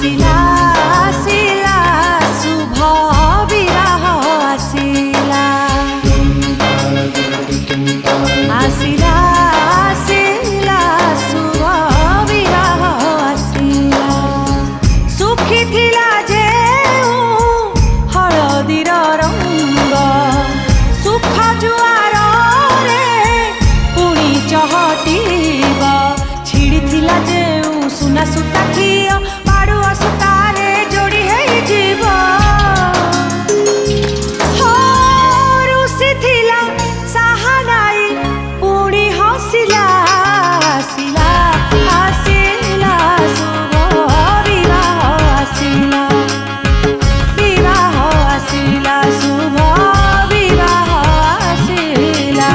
आसिला आसिला शुभ विवाह आसिला आसिला आसिला शुभ विवाह आसिला सुखी थिला जे हलदीर रंग सुख जुआर रे पुणी चहटिब छिड़ी थिला जे सुना सुता खियो पाड़ुआ सुतारे जोड़ी है जीव हो रुसी थिला साहानाई पुणी हसिला आसिला आसिला शुभ विवाह आसिला विवाह आसिला शुभ विवाह आसिला।